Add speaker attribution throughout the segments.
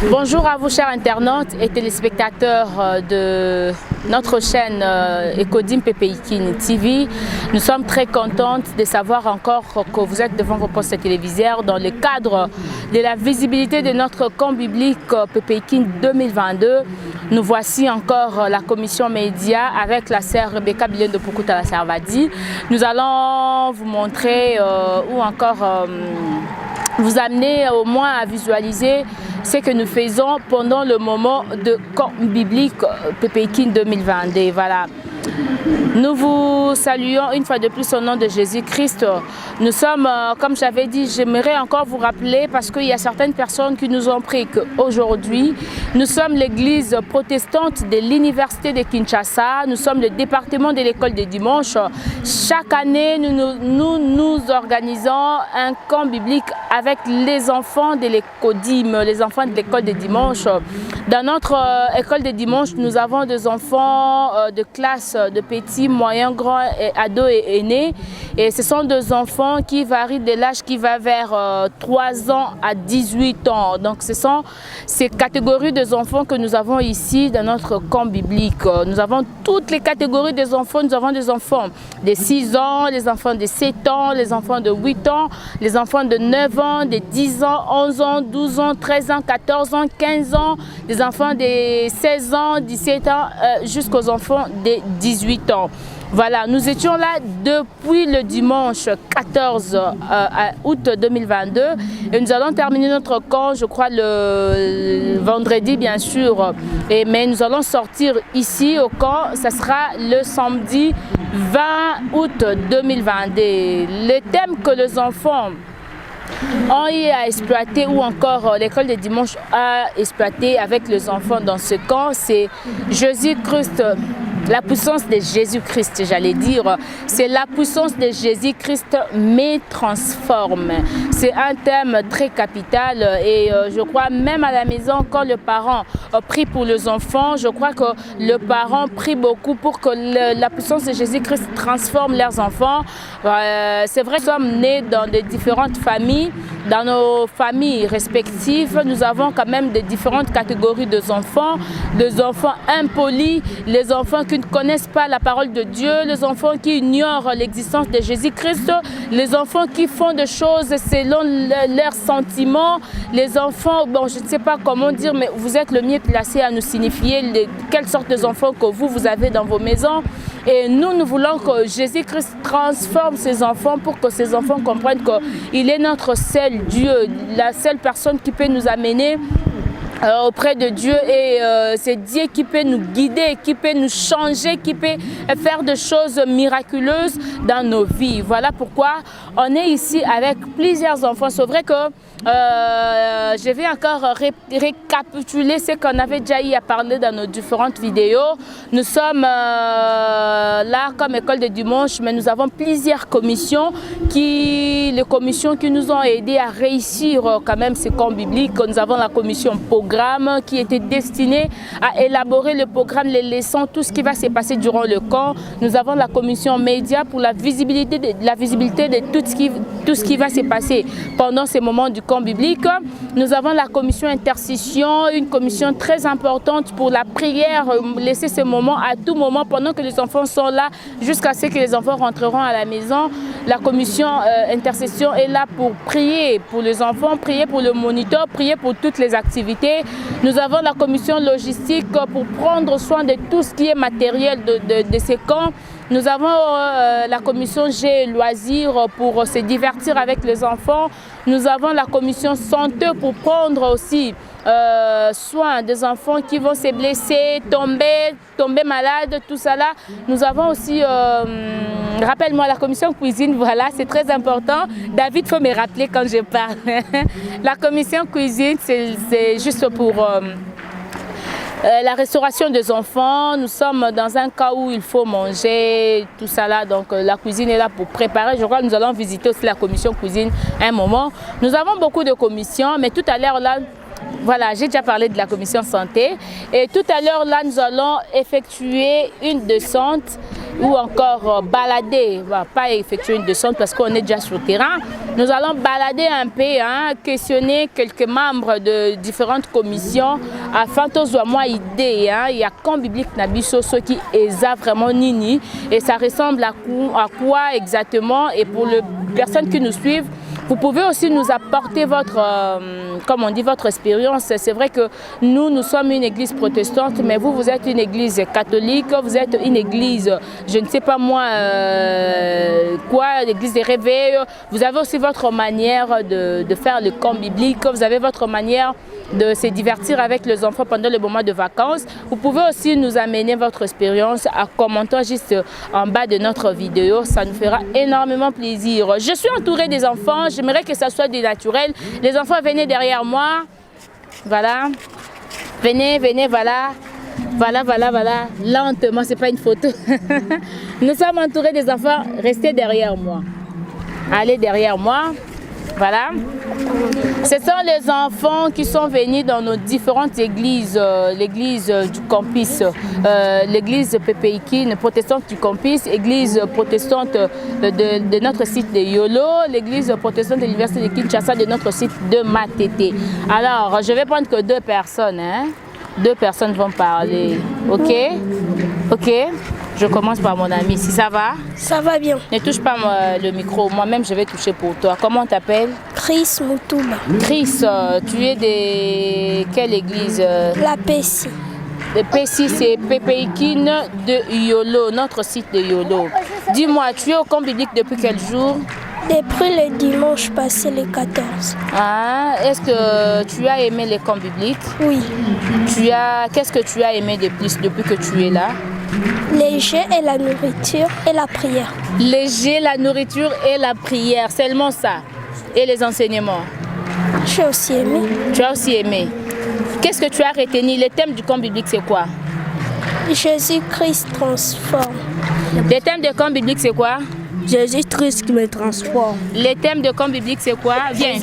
Speaker 1: Bonjour à vous chers internautes et téléspectateurs de notre chaîne Ecodim Pépéikine TV. Nous sommes très contentes de savoir encore que vous êtes devant vos postes téléviseurs dans le cadre de la visibilité de notre camp biblique Pépéikine 2022. Nous voici encore la commission média avec la sœur Rebecca Bilène de Pukuta la Servadi. Nous allons vous montrer ou encore vous amener au moins à visualiser ce que nous faisons pendant le moment de camp biblique Pépéikine 2022. Voilà. Nous vous saluons une fois de plus au nom de Jésus-Christ. Nous sommes, comme j'avais dit, j'aimerais encore vous rappeler parce qu'il y a certaines personnes qui nous ont pris qu'aujourd'hui, nous sommes l'église protestante de l'université de Kinshasa. Nous sommes le département de l'école des dimanches. Chaque année, nous organisons un camp biblique avec les enfants de l'Ecodim, les enfants de l'école des dimanches. Dans notre école des dimanches, nous avons des enfants de classe de petits, moyens, grands, ados et aînés. Et ce sont des enfants qui varient de l'âge qui va vers 3 ans à 18 ans. Donc ce sont ces catégories des enfants que nous avons ici dans notre camp biblique. Nous avons toutes les catégories des enfants. Nous avons des enfants de 6 ans, les enfants de 7 ans, les enfants de 8 ans, les enfants de 9 ans, de 10 ans, 11 ans, 12 ans, 13 ans, 14 ans, 15 ans, des enfants de 16 ans, 17 ans, jusqu'aux enfants de 18 ans. Voilà, nous étions là depuis le dimanche 14 août 2022 et nous allons terminer notre camp, je crois, le vendredi bien sûr. Mais nous allons sortir ici au camp, ça sera le samedi 20 août 2022. Le thème que les enfants ont eu à exploiter ou encore l'école des dimanches a exploité avec les enfants dans ce camp, c'est Jésus-Christ. La puissance de Jésus-Christ, j'allais dire, c'est la puissance de Jésus-Christ me transforme. C'est un thème très capital et je crois même à la maison quand le parent prie pour les enfants, je crois que le parent prie beaucoup pour que la puissance de Jésus-Christ transforme leurs enfants. C'est vrai que nous sommes nés dans des différentes familles, dans nos familles respectives, nous avons quand même des différentes catégories des enfants impolis, les enfants qui ne connaissent pas la parole de Dieu, les enfants qui ignorent l'existence de Jésus-Christ, les enfants qui font des choses selon leurs sentiments, les enfants, bon, je ne sais pas comment dire, mais vous êtes le mieux placé à nous signifier quelle sorte d'enfants que vous avez dans vos maisons. Et nous voulons que Jésus-Christ transforme ces enfants pour que ces enfants comprennent qu'il est notre seul Dieu, la seule personne qui peut nous amener auprès de Dieu et c'est Dieu qui peut nous guider, qui peut nous changer, qui peut faire des choses miraculeuses dans nos vies. Voilà pourquoi on est ici avec plusieurs enfants. C'est vrai que je vais encore récapituler ce qu'on avait déjà eu à parler dans nos différentes vidéos. Nous sommes là comme école de dimanche, mais nous avons plusieurs commissions qui nous ont aidés à réussir quand même ces camps bibliques. Nous avons la commission programme qui était destiné à élaborer le programme, les leçons, tout ce qui va se passer durant le camp. Nous avons la commission média pour la visibilité de tout ce qui va se passer pendant ces moments du camp biblique. Nous avons la commission intercession, une commission très importante pour la prière, laisser ce moment à tout moment pendant que les enfants sont là jusqu'à ce que les enfants rentreront à la maison. La commission intercession est là pour prier pour les enfants, prier pour le moniteur, prier pour toutes les activités. Nous avons la commission logistique pour prendre soin de tout ce qui est matériel de ces camps. Nous avons la commission G loisirs pour se divertir avec les enfants. Nous avons la commission santé pour prendre aussi soin des enfants qui vont se blesser, tomber malades, tout ça là. Nous avons aussi, rappelle-moi, la commission cuisine, voilà, c'est très important. David, il faut me rappeler quand je parle. La commission cuisine, c'est juste pour la restauration des enfants. Nous sommes dans un cas où il faut manger, tout ça là. Donc la cuisine est là pour préparer. Je crois que nous allons visiter aussi la commission cuisine un moment. Nous avons beaucoup de commissions, mais tout à l'heure là, voilà, j'ai déjà parlé de la commission santé. Et tout à l'heure là, nous allons effectuer une descente ou encore balader, pas effectuer une descente parce qu'on est déjà sur le terrain. Nous allons balader un peu, questionner quelques membres de différentes commissions afin de voir idée. Il y a quand biblique nabiso ceux qui est vraiment nini et ça ressemble à quoi exactement. Et pour les personnes qui nous suivent, vous pouvez aussi nous apporter votre, comme on dit, votre expérience. C'est vrai que nous sommes une église protestante, mais vous êtes une église catholique, vous êtes une église, je ne sais pas moi, l'église des réveils. Vous avez aussi votre manière de faire le camp biblique, vous avez votre manière de se divertir avec les enfants pendant le moment de vacances. Vous pouvez aussi nous amener votre expérience en commentant juste en bas de notre vidéo. Ça nous fera énormément plaisir. Je suis entourée des enfants. J'aimerais que ça soit du naturel. Les enfants, venez derrière moi. Voilà. Venez, voilà. Voilà. Lentement, c'est pas une photo. Nous sommes entourés des enfants. Restez derrière moi. Allez derrière moi. Voilà. Ce sont les enfants qui sont venus dans nos différentes églises, l'église du campus, l'église PPIKIN, protestante du campus, l'église protestante de notre site de Yolo, l'église protestante de l'université de Kinshasa de notre site de Matete. Alors, je vais prendre que 2 personnes. 2 personnes vont parler. Ok? Je commence par mon ami. Si ça va?
Speaker 2: Ça va bien.
Speaker 1: Ne touche pas le micro. Moi-même, je vais toucher pour toi. Comment on t'appelle?
Speaker 2: Chris Moutouba.
Speaker 1: Chris, tu es de quelle église?
Speaker 2: La Pessi.
Speaker 1: Le Pessi, c'est PPIKIN de Yolo, notre site de Yolo. Dis-moi, tu es au camp biblique depuis quel jour?
Speaker 2: Depuis le dimanche passé, le 14.
Speaker 1: Est-ce que tu as aimé les camps bibliques?
Speaker 2: Oui.
Speaker 1: Qu'est-ce que tu as aimé de plus depuis que tu es là?
Speaker 2: Les jeux et la nourriture et la prière.
Speaker 1: Les jeux, la nourriture et la prière, seulement ça. Et les enseignements?
Speaker 2: J'ai aussi aimé.
Speaker 1: Tu as aussi aimé. Qu'est-ce que tu as retenu? Le thème du camp biblique, c'est quoi?
Speaker 2: Jésus-Christ transforme.
Speaker 1: Le thème de camp biblique, c'est quoi?
Speaker 2: Jésus-Christ qui me transforme.
Speaker 1: Le thème de camp biblique, c'est quoi? Viens.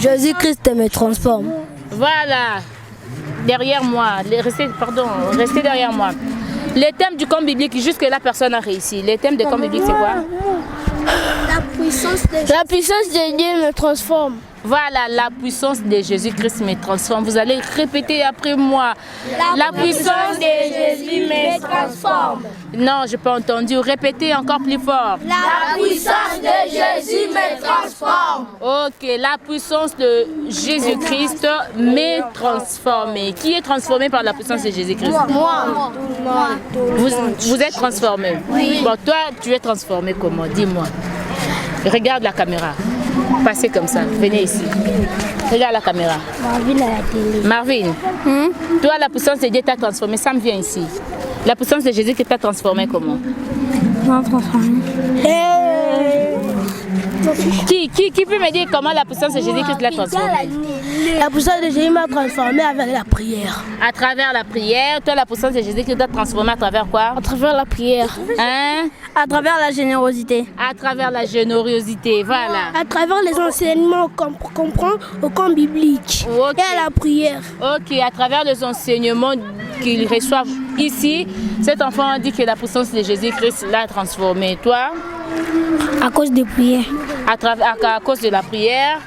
Speaker 2: Jésus-Christ me transforme.
Speaker 1: Voilà. Derrière moi. Restez derrière moi. Le thème du camp biblique, jusque-là, personne n'a réussi. Le thème du camp biblique, c'est quoi?
Speaker 2: La puissance de Dieu me transforme.
Speaker 1: Voilà, la puissance de Jésus-Christ me transforme. Vous allez répéter après moi. La puissance de Jésus me transforme. Non, je n'ai pas entendu. Répétez encore plus fort.
Speaker 2: La puissance de Jésus me transforme.
Speaker 1: Ok, la puissance de Jésus-Christ m'est transformé. Qui est transformé par la puissance de Jésus-Christ?
Speaker 2: Moi.
Speaker 1: Vous êtes transformé?
Speaker 2: Oui.
Speaker 1: Bon, toi, tu es transformé comment? Dis-moi. Regarde la caméra. Passez comme ça. Venez ici. Regarde la caméra.
Speaker 2: Marvin à la télé.
Speaker 1: Marvin, toi, la puissance de Dieu t'a transformé. Sam vient ici. La puissance de Jésus qui t'a transformé comment? Qui peut me dire comment la puissance de Jésus-Christ l'a transformé?
Speaker 2: La puissance de Jésus m'a transformé avec la prière.
Speaker 1: À travers la prière. Toi, la puissance de Jésus-Christ t'a transformé à travers quoi?
Speaker 2: À travers la prière. À travers la générosité.
Speaker 1: À travers la générosité, voilà.
Speaker 2: À travers les enseignements qu'on comprend au camp biblique.
Speaker 1: Okay.
Speaker 2: Et à la prière.
Speaker 1: Ok, à travers les enseignements qu'ils reçoivent ici, cet enfant a dit que la puissance de Jésus-Christ l'a transformé. Toi?
Speaker 2: À cause des prières.
Speaker 1: À cause de la prière.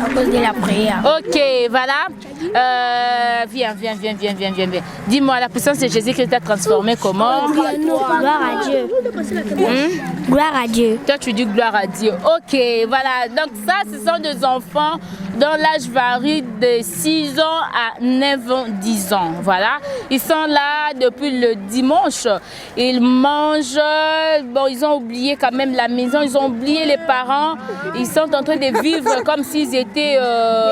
Speaker 2: À cause de la prière.
Speaker 1: Ok, voilà. Viens. Dis-moi, la puissance de Jésus-Christ t'a transformé comment?
Speaker 2: Gloire à Dieu. Gloire à Dieu.
Speaker 1: Toi, tu dis gloire à Dieu. Ok, voilà. Donc ça, ce sont des enfants dont l'âge varie de 6 ans à 9 ans, 10 ans. Voilà. Ils sont là depuis le dimanche. Ils mangent. Bon, ils ont oublié quand même la maison. Ils ont oublié les parents. Ils sont en train de vivre comme s'ils étaient,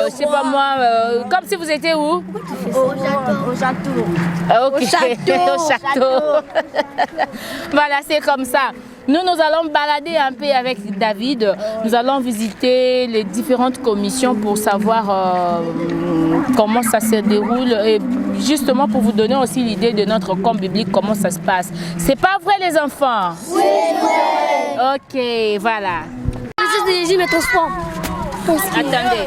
Speaker 1: je sais pas moi, comme si vous étiez où?
Speaker 2: Au château.
Speaker 1: Ok, au château. Voilà, c'est comme ça. Nous allons balader un peu avec David. Nous allons visiter les différentes commissions pour savoir comment ça se déroule et justement pour vous donner aussi l'idée de notre camp biblique, comment ça se passe. C'est pas vrai les enfants?
Speaker 2: Oui, vrai.
Speaker 1: Ok, voilà.
Speaker 2: Jésus me transforme.
Speaker 1: Attendez.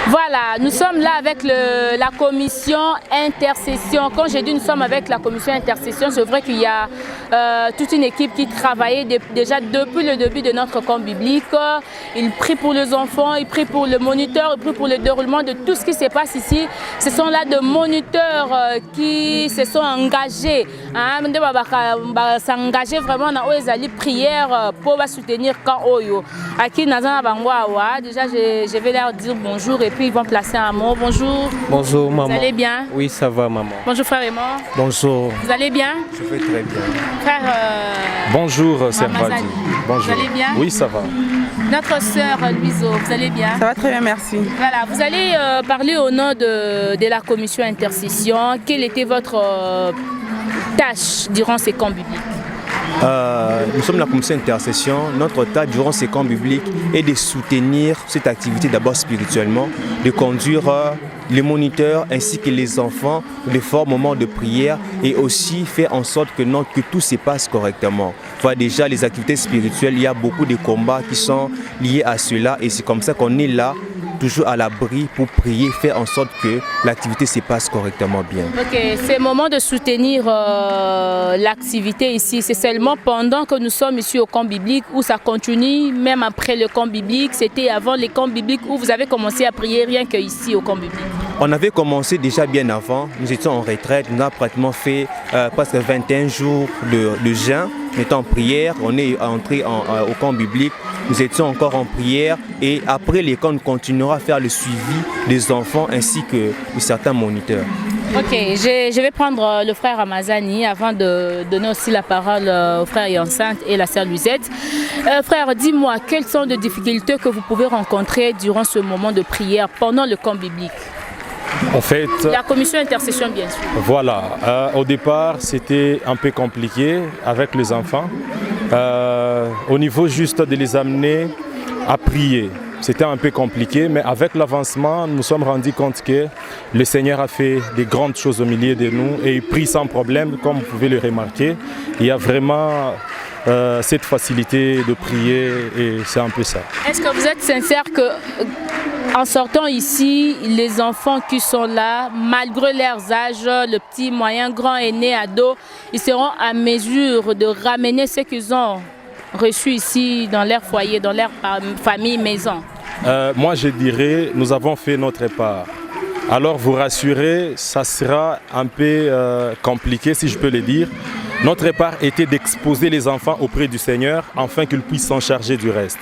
Speaker 1: Voilà, nous sommes là avec la commission intercession. Quand j'ai dit nous sommes avec la commission intercession, c'est vrai qu'il y a toute une équipe qui travaillait déjà depuis le début de notre camp biblique. Ils prient pour les enfants, ils prient pour le moniteur, ils prient pour le déroulement de tout ce qui se passe ici. Ce sont là de moniteurs qui se sont engagés, s'engager vraiment dans les prières pour soutenir camp Oyo. Aquí Nazana Bangwawa, déjà je vais leur dire bonjour et puis ils vont placer un mot. Bonjour.
Speaker 3: Bonjour maman.
Speaker 1: Vous allez bien?
Speaker 3: Oui, ça va maman.
Speaker 1: Bonjour frère Raymond.
Speaker 3: Bonjour.
Speaker 1: Vous allez bien?
Speaker 3: Je vais très bien.
Speaker 1: Frère
Speaker 3: bonjour Servadi. Bonjour.
Speaker 1: Vous allez bien?
Speaker 3: Oui, ça va.
Speaker 1: Notre sœur Luiso, vous allez bien?
Speaker 4: Ça va très bien, merci.
Speaker 1: Voilà, vous allez parler au nom de la commission intercession. Quelle était votre tâche durant ces camps bibliques?
Speaker 5: Nous sommes la commission intercession. Notre tâche durant ces camps bibliques est de soutenir cette activité d'abord spirituellement, de conduire les moniteurs ainsi que les enfants les forts moments de prière et aussi faire en sorte que tout se passe correctement. Voilà, déjà les activités spirituelles, il y a beaucoup de combats qui sont liés à cela et c'est comme ça qu'on est là toujours à l'abri pour prier, faire en sorte que l'activité se passe correctement bien.
Speaker 1: Ok, ces moments de soutenir l'activité ici, c'est seulement pendant que nous sommes ici au camp biblique ou ça continue même après le camp biblique? C'était avant les camps bibliques où vous avez commencé à prier rien qu'ici au camp biblique?
Speaker 5: On avait commencé déjà bien avant, nous étions en retraite, nous avons pratiquement fait presque 21 jours de jeûne. On était en prière, on est entré au camp biblique, nous étions encore en prière et après les camps, nous continuerons à faire le suivi des enfants ainsi que de certains moniteurs.
Speaker 1: Ok, je vais prendre le frère Ramazani avant de donner aussi la parole au frère Yansant et la sœur Luisette. Frère, dis-moi, quelles sont les difficultés que vous pouvez rencontrer durant ce moment de prière pendant le camp biblique?
Speaker 3: En fait,
Speaker 1: la commission intercession, bien sûr.
Speaker 3: Voilà, au départ, c'était un peu compliqué avec les enfants. Au niveau juste de les amener à prier, c'était un peu compliqué, mais avec l'avancement, nous nous sommes rendus compte que le Seigneur a fait des grandes choses au milieu de nous et il prie sans problème, comme vous pouvez le remarquer. Il y a vraiment cette facilité de prier et c'est un peu ça.
Speaker 1: Est-ce que vous êtes sincère que en sortant ici, les enfants qui sont là, malgré leurs âges, le petit, moyen, grand, aîné, ado, ils seront à mesure de ramener ce qu'ils ont reçu ici dans leur foyer, dans leur famille, maison?
Speaker 3: Moi, je dirais, nous avons fait notre part. Alors, vous rassurez, ça sera un peu compliqué, si je peux le dire. Notre part était d'exposer les enfants auprès du Seigneur afin qu'ils puissent s'en charger du reste.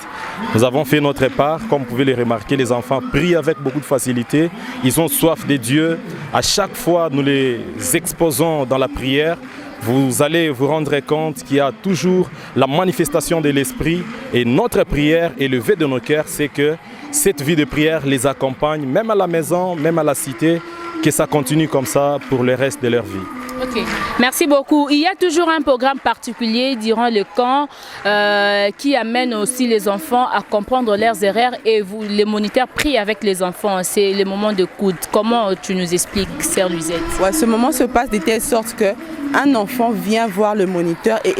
Speaker 3: Nous avons fait notre part, comme vous pouvez le remarquer, les enfants prient avec beaucoup de facilité. Ils ont soif de Dieu. À chaque fois, nous les exposons dans la prière. Vous allez vous rendre compte qu'il y a toujours la manifestation de l'Esprit et notre prière et le vœu de nos cœurs, c'est que cette vie de prière les accompagne, même à la maison, même à la cité, que ça continue comme ça pour le reste de leur vie.
Speaker 1: Ok, merci beaucoup. Il y a toujours un programme particulier durant le camp qui amène aussi les enfants à comprendre leurs erreurs et vous, les moniteurs, prient avec les enfants. C'est le moment de coude. Comment tu nous expliques, sœur Luisette?
Speaker 4: Ouais, ce moment se passe de telle sorte que un enfant vient voir le moniteur et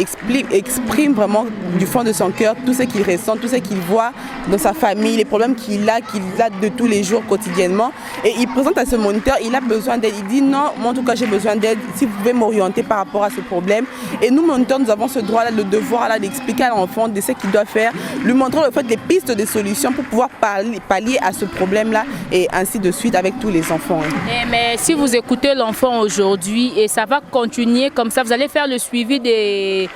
Speaker 4: exprime vraiment du fond de son cœur tout ce qu'il ressent, tout ce qu'il voit dans sa famille, les problèmes qu'il a de tous les jours quotidiennement. Et il présente à ce moniteur, il a besoin d'aide. Il dit non, moi en tout cas j'ai besoin d'aide, si vous pouvez m'orienter par rapport à ce problème. Et nous, moniteurs, nous avons ce droit-là, le devoir d'expliquer à l'enfant de ce qu'il doit faire, lui montrer le fait des pistes de solutions pour pouvoir pallier à ce problème-là et ainsi de suite avec tous les enfants.
Speaker 1: Mais si vous écoutez l'enfant aujourd'hui et ça va continuer comme ça, vous allez faire le suivi des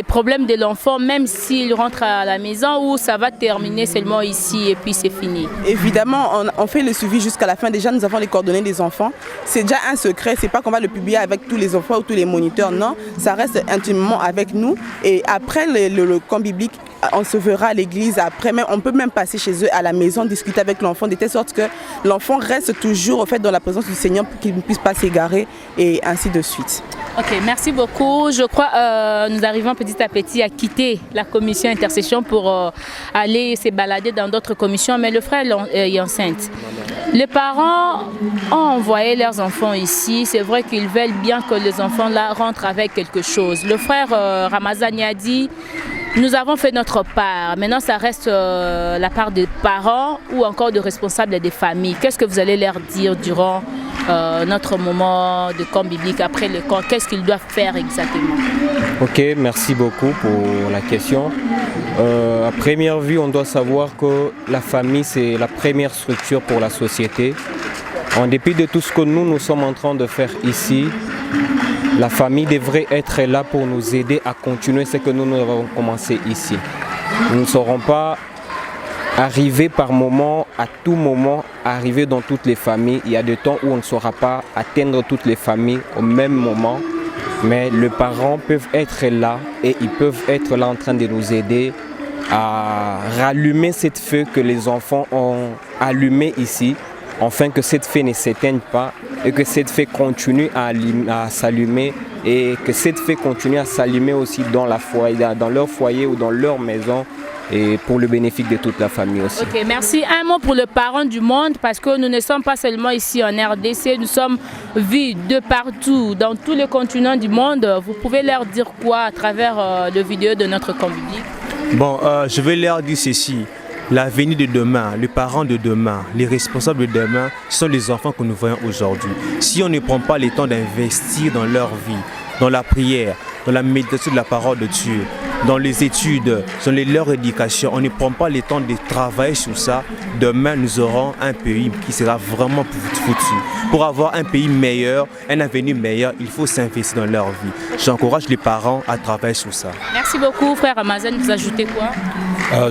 Speaker 1: problèmes de l'enfant même s'il rentre à la maison ou ça va terminer seulement ici et puis c'est fini?
Speaker 4: Évidemment, on fait le suivi jusqu'à la fin. Déjà, nous avons les coordonnées des enfants. C'est déjà un secret, c'est pas qu'on va le publier avec tous les enfants ou tous les moniteurs, non. Ça reste intimement avec nous et après le camp biblique, on se verra à l'église après, mais on peut même passer chez eux à la maison, discuter avec l'enfant de telle sorte que l'enfant reste toujours au fait dans la présence du Seigneur pour qu'il ne puisse pas s'égarer et ainsi de suite.
Speaker 1: Ok, merci beaucoup. Je crois nous arrivons petit à petit à quitter la commission intercession pour aller se balader dans d'autres commissions, mais le frère est enceinte. Les parents ont envoyé leurs enfants ici. C'est vrai qu'ils veulent bien que les enfants là rentrent avec quelque chose. Le frère Ramazani a dit Nous avons fait notre part. Maintenant, ça reste la part des parents ou encore de responsables des familles. Qu'est-ce que vous allez leur dire durant notre moment de camp biblique après le camp? Qu'est-ce qu'ils doivent faire exactement?
Speaker 6: Ok, merci beaucoup pour la question. À première vue, on doit savoir que la famille, c'est la première structure pour la société. En dépit de tout ce que nous sommes en train de faire ici, la famille devrait être là pour nous aider à continuer ce que nous avons commencé ici. Nous ne serons pas arriver par moment, à tout moment, arriver dans toutes les familles. Il y a des temps où on ne saura pas atteindre toutes les familles au même moment. Mais les parents peuvent être là et ils peuvent être là en train de nous aider à rallumer cette feu que les enfants ont allumée ici, afin que cette feu ne s'éteigne pas et que cette feu continue à s'allumer et que cette feu continue à s'allumer aussi dans leur foyer ou dans leur maison, et pour le bénéfice de toute la famille aussi.
Speaker 1: Ok, merci. Un mot pour le parent du monde, parce que nous ne sommes pas seulement ici en RDC, nous sommes vus de partout, dans tous les continents du monde. Vous pouvez leur dire quoi à travers le vidéo de notre camp biblique?
Speaker 5: Bon, je vais leur dire ceci. L'avenir de demain, les parents de demain, les responsables de demain sont les enfants que nous voyons aujourd'hui. Si on ne prend pas le temps d'investir dans leur vie, dans la prière, dans la méditation de la parole de Dieu, dans les études, dans leur éducation, on ne prend pas le temps de travailler sur ça, demain nous aurons un pays qui sera vraiment foutu. Pour avoir un pays meilleur, un avenir meilleur, il faut s'investir dans leur vie. J'encourage les parents à travailler sur ça.
Speaker 1: Merci beaucoup, frère Ramazan. Vous ajoutez quoi?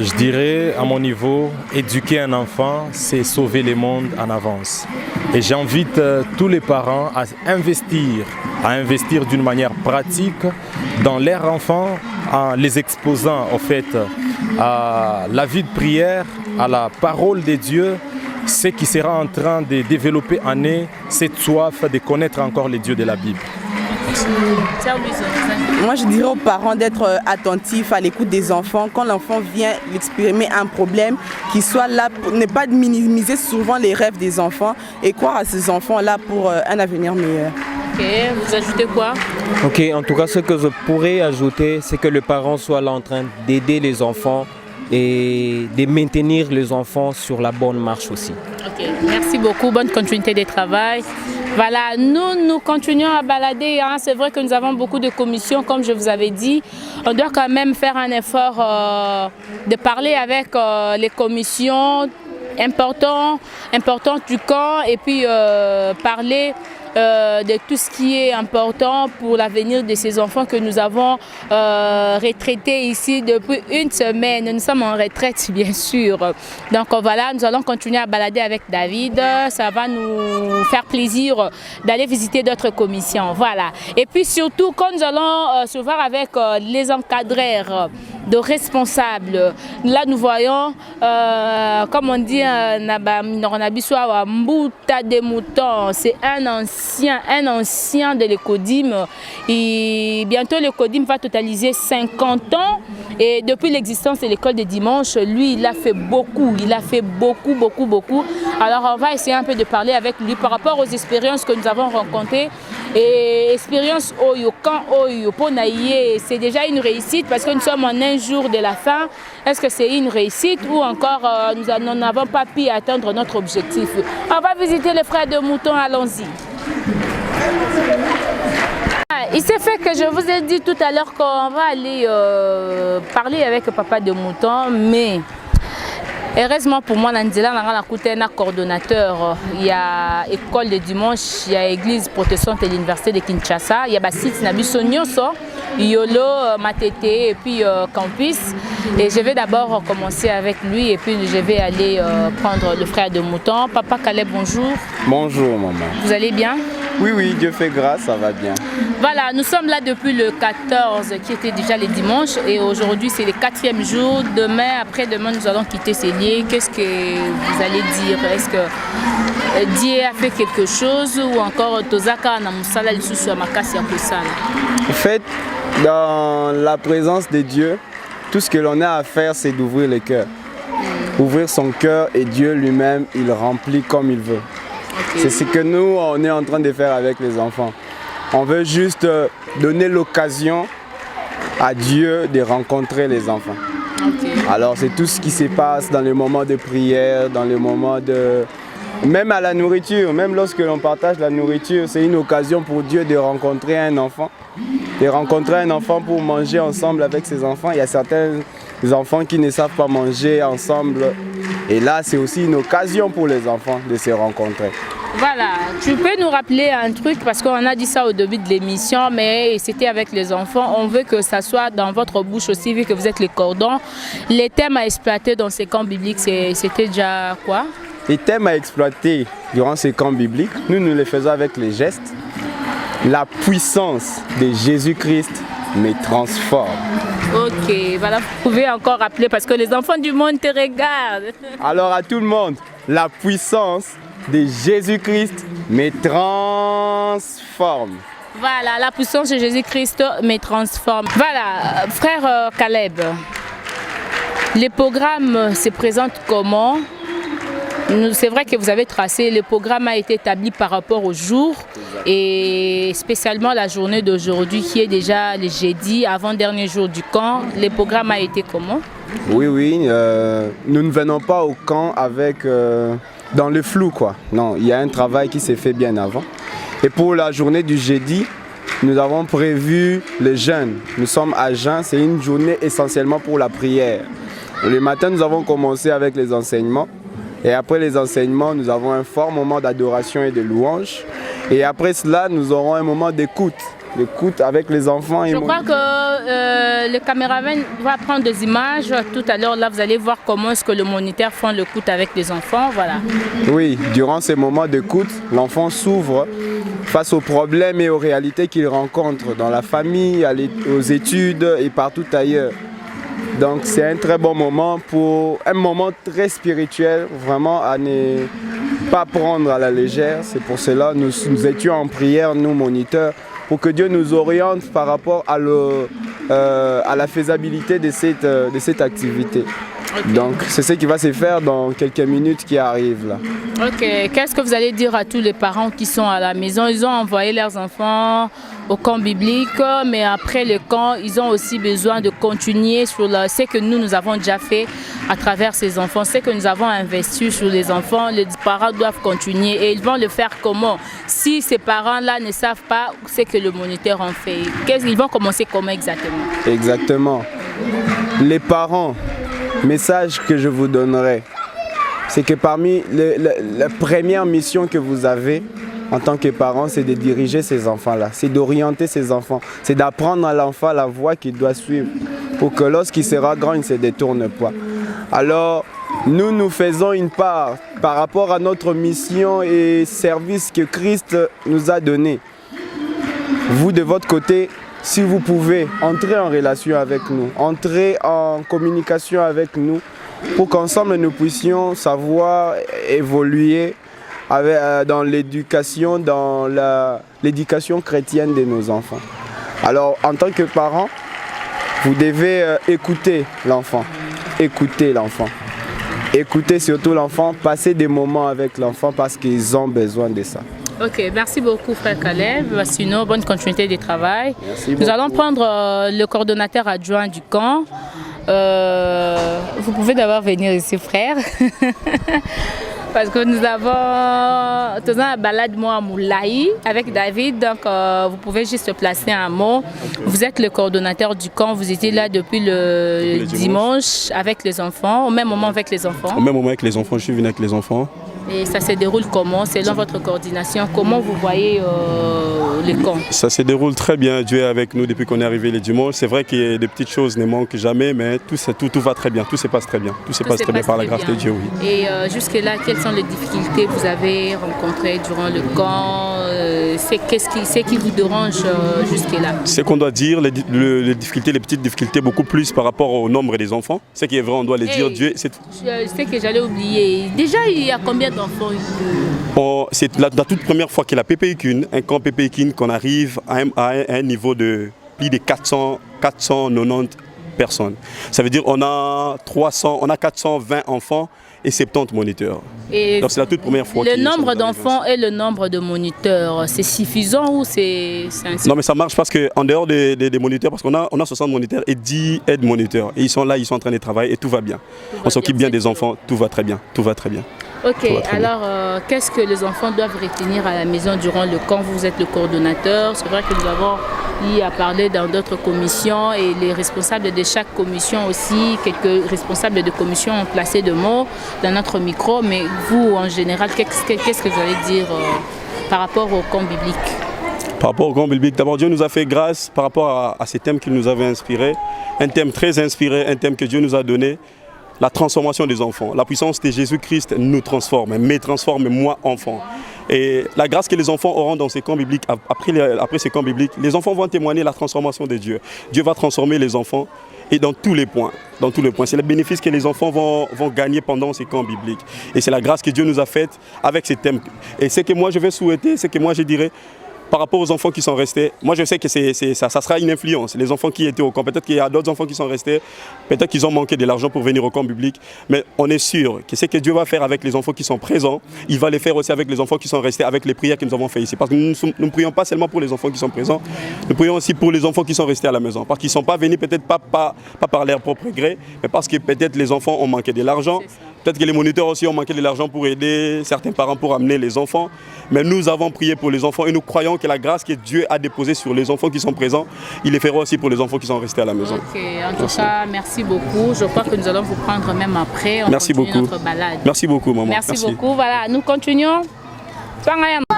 Speaker 3: Je dirais, à mon niveau, éduquer un enfant, c'est sauver le monde en avance. Et j'invite tous les parents à investir d'une manière pratique dans leurs enfants, en les exposant au fait à la vie de prière, à la parole de Dieu, ce qui sera en train de développer en eux cette soif de connaître encore les dieux de la Bible.
Speaker 4: Moi, je dirais aux parents d'être attentifs à l'écoute des enfants. Quand l'enfant vient exprimer un problème, qu'il soit là pour ne pas minimiser souvent les rêves des enfants et croire à ces enfants-là pour un avenir meilleur.
Speaker 1: Ok, vous ajoutez quoi?
Speaker 6: Ok, en tout cas, ce que je pourrais ajouter, c'est que le parent soit là en train d'aider les enfants et de maintenir les enfants sur la bonne marche aussi.
Speaker 1: Ok, merci beaucoup, bonne continuité de travail. Voilà, nous continuons à balader, hein. C'est vrai que nous avons beaucoup de commissions, comme je vous avais dit. On doit quand même faire un effort de parler avec les commissions importantes du camp et puis parler de tout ce qui est important pour l'avenir de ces enfants que nous avons retraités ici depuis une semaine. Nous sommes en retraite, bien sûr. Donc voilà, nous allons continuer à balader avec David. Ça va nous faire plaisir d'aller visiter d'autres commissions. Voilà. Et puis surtout, quand nous allons se voir avec les encadreurs de responsables, là nous voyons, comme on dit, Mbouta des moutons. C'est un ancien de l'ECODIM. Et bientôt l'ECODIM va totaliser 50 ans. Et depuis l'existence de l'école de dimanche, lui, il a fait beaucoup. Alors on va essayer un peu de parler avec lui par rapport aux expériences que nous avons rencontrées. Et expérience Oyo, quand Oyo, Ponaïe, c'est déjà une réussite parce que nous sommes en un jour de la fin. Est-ce que c'est une réussite ou encore nous n'avons pas pu atteindre notre objectif? On va visiter les frères de moutons, allons-y. Il s'est fait que je vous ai dit tout à l'heure qu'on va aller parler avec Papa de Mouton, mais heureusement pour moi, on a un coordonnateur. Il y a école de dimanche, il y a église protestante et l'université de Kinshasa, il y a site Nabisonyoso, Yolo, Matete et puis Campus. Et je vais d'abord commencer avec lui et puis je vais aller prendre le frère de Mouton. Papa Caleb, bonjour.
Speaker 7: Bonjour maman.
Speaker 1: Vous allez bien?
Speaker 7: Oui, Dieu fait grâce, ça va bien.
Speaker 1: Voilà, nous sommes là depuis le 14 qui était déjà le dimanche et aujourd'hui c'est le 4e jour. Demain, après-demain, nous allons quitter ces lieux. Qu'est-ce que vous allez dire? Est-ce que Dieu a fait quelque chose ou encore Tozaka na musala lisusu ya makasi ya kosala?
Speaker 7: En fait, dans la présence de Dieu, tout ce que l'on a à faire, c'est d'ouvrir le cœur. Ouvrir son cœur et Dieu lui-même, il remplit comme il veut. Okay. C'est ce que nous, on est en train de faire avec les enfants. On veut juste donner l'occasion à Dieu de rencontrer les enfants.
Speaker 1: Ok.
Speaker 7: Alors c'est tout ce qui se passe dans les moments de prière, dans les moments de... Même à la nourriture, même lorsque l'on partage la nourriture, c'est une occasion pour Dieu de rencontrer un enfant. De rencontrer un enfant pour manger ensemble avec ses enfants. Il y a certains enfants qui ne savent pas manger ensemble. Et là, c'est aussi une occasion pour les enfants de se rencontrer.
Speaker 1: Voilà, tu peux nous rappeler un truc parce qu'on a dit ça au début de l'émission, mais c'était avec les enfants. On veut que ça soit dans votre bouche aussi, vu que vous êtes les cordons. Les thèmes à exploiter dans ces camps bibliques, c'était déjà quoi?
Speaker 7: Les thèmes à exploiter durant ces camps bibliques, nous les faisons avec les gestes. La puissance de Jésus-Christ me transforme.
Speaker 1: Ok, voilà, vous pouvez encore rappeler parce que les enfants du monde te regardent.
Speaker 7: Alors à tout le monde, la puissance de Jésus-Christ me transforme.
Speaker 1: Voilà, la puissance de Jésus-Christ me transforme. Voilà, frère Caleb, les programmes se présentent comment? C'est vrai que vous avez tracé, le programme a été établi par rapport au jour et spécialement la journée d'aujourd'hui qui est déjà le jeudi, avant-dernier jour du camp. Le programme a été comment?
Speaker 7: Oui, nous ne venons pas au camp avec dans le flou quoi. Non, il y a un travail qui s'est fait bien avant. Et pour la journée du jeudi, nous avons prévu le jeûne. Nous sommes à jeûne, c'est une journée essentiellement pour la prière. Le matin, nous avons commencé avec les enseignements. Et après les enseignements, nous avons un fort moment d'adoration et de louange. Et après cela, nous aurons un moment d'écoute. L'écoute avec les enfants.
Speaker 1: Je crois que le caméraman va prendre des images. Tout à l'heure, là, vous allez voir comment est-ce que le moniteur fait l'écoute avec les enfants. Voilà.
Speaker 7: Oui, durant ces moments d'écoute, l'enfant s'ouvre face aux problèmes et aux réalités qu'il rencontre dans la famille, aux études et partout ailleurs. Donc c'est un très bon moment, un moment très spirituel, vraiment à ne pas prendre à la légère. C'est pour cela que nous étions en prière, nous moniteurs, pour que Dieu nous oriente par rapport à la faisabilité de cette activité. Okay. Donc c'est ce qui va se faire dans quelques minutes qui arrivent là.
Speaker 1: Ok, qu'est-ce que vous allez dire à tous les parents qui sont à la maison? Ils ont envoyé leurs enfants au camp biblique, mais après le camp, ils ont aussi besoin de continuer sur ce que nous avons déjà fait à travers ces enfants, ce que nous avons investi sur les enfants. Les parents doivent continuer et ils vont le faire comment? Si ces parents-là ne savent pas ce que le moniteur en fait, ils vont commencer comment exactement?
Speaker 7: Exactement. Les parents, message que je vous donnerai, c'est que parmi la première mission que vous avez en tant que parent, c'est de diriger ces enfants-là, c'est d'orienter ces enfants, c'est d'apprendre à l'enfant la voie qu'il doit suivre pour que lorsqu'il sera grand, il ne se détourne pas. Alors, nous faisons une part par rapport à notre mission et service que Christ nous a donné. Vous, de votre côté, si vous pouvez entrer en relation avec nous, entrer en communication avec nous, pour qu'ensemble nous puissions savoir évoluer dans l'éducation, dans l'éducation chrétienne de nos enfants. Alors, en tant que parent, vous devez écouter l'enfant, écouter surtout l'enfant, passer des moments avec l'enfant parce qu'ils ont besoin de ça.
Speaker 1: Ok, merci beaucoup frère Caleb. Sinon, bonne continuité du travail. Nous allons prendre le coordonnateur adjoint du camp. Vous pouvez d'abord venir ici frère. Parce que nous avons tout un balade à Moulaï avec David, donc vous pouvez juste placer un mot. Vous êtes le coordonnateur du camp, vous étiez là depuis le dimanche avec les enfants, au même moment avec les enfants.
Speaker 3: Au même moment avec les enfants, je suis venu avec les enfants.
Speaker 1: Et ça se déroule comment? Selon votre coordination, comment vous voyez les camps?
Speaker 3: Ça se déroule très bien, Dieu est avec nous depuis qu'on est arrivé le dimanche. C'est vrai que des petites choses ne manquent jamais, mais tout va très bien, tout se passe très bien. Tout se passe très bien par la grâce de Dieu, oui.
Speaker 1: Et jusque-là, quelles sont les difficultés que vous avez rencontrées durant le camp? C'est qui vous dérange jusque-là?
Speaker 3: Ce qu'on doit dire, les petites difficultés, beaucoup plus par rapport au nombre des enfants. Ce qui est vrai, on doit les dire. Dieu,
Speaker 1: je sais que j'allais oublier. Déjà, il y a combien d'enfants?
Speaker 3: C'est la toute première fois que la PPICUN, un camp PPICUN, qu'on arrive à un niveau de plus de 490
Speaker 8: personnes. Ça veut dire on a 420 enfants et 70 moniteurs.
Speaker 1: Et
Speaker 8: donc c'est la toute première fois.
Speaker 1: Le nombre d'enfants et le nombre de moniteurs, c'est suffisant ou c'est
Speaker 8: Non mais ça marche parce qu'en dehors des moniteurs, parce qu'on a 60 moniteurs et 10 aides moniteurs. Et ils sont là, ils sont en train de travailler et tout va bien. On s'occupe bien des enfants, tout va très bien. Tout va très bien.
Speaker 1: Ok, alors qu'est-ce que les enfants doivent retenir à la maison durant le camp? Vous êtes le coordonnateur, c'est vrai que nous avons eu à parler dans d'autres commissions et les responsables de chaque commission aussi, quelques responsables de commission ont placé de mots dans notre micro, mais vous en général, qu'est-ce que vous allez dire par rapport au camp biblique?
Speaker 8: Par rapport au camp biblique, d'abord Dieu nous a fait grâce par rapport à ces thèmes qu'il nous avait inspirés, un thème très inspiré, un thème que Dieu nous a donné. La transformation des enfants. La puissance de Jésus-Christ nous transforme, me transforme moi enfant. Et la grâce que les enfants auront dans ces camps bibliques, après ces camps bibliques, les enfants vont témoigner la transformation de Dieu. Dieu va transformer les enfants et dans tous les points. C'est le bénéfice que les enfants vont gagner pendant ces camps bibliques. Et c'est la grâce que Dieu nous a faite avec ces thèmes. Et ce que moi je vais souhaiter, ce que moi je dirais, par rapport aux enfants qui sont restés, moi je sais que ça sera une influence. Les enfants qui étaient au camp, peut-être qu'il y a d'autres enfants qui sont restés, peut-être qu'ils ont manqué de l'argent pour venir au camp biblique, mais on est sûr que ce que Dieu va faire avec les enfants qui sont présents, il va les faire aussi avec les enfants qui sont restés, avec les prières que nous avons fait ici. Parce que nous ne prions pas seulement pour les enfants qui sont présents, nous prions aussi pour les enfants qui sont restés à la maison. Parce qu'ils ne sont pas venus peut-être pas par leur propre gré, mais parce que peut-être les enfants ont manqué de l'argent. Peut-être que les moniteurs aussi ont manqué de l'argent pour aider certains parents pour amener les enfants. Mais nous avons prié pour les enfants et nous croyons que la grâce que Dieu a déposée sur les enfants qui sont présents, il les fera aussi pour les enfants qui sont restés à la maison.
Speaker 1: Ok, en tout cas, merci beaucoup. Je crois que nous allons vous prendre même après.
Speaker 8: Merci beaucoup.
Speaker 1: Notre balade.
Speaker 8: Merci beaucoup, maman.
Speaker 1: Merci beaucoup. Voilà, nous continuons.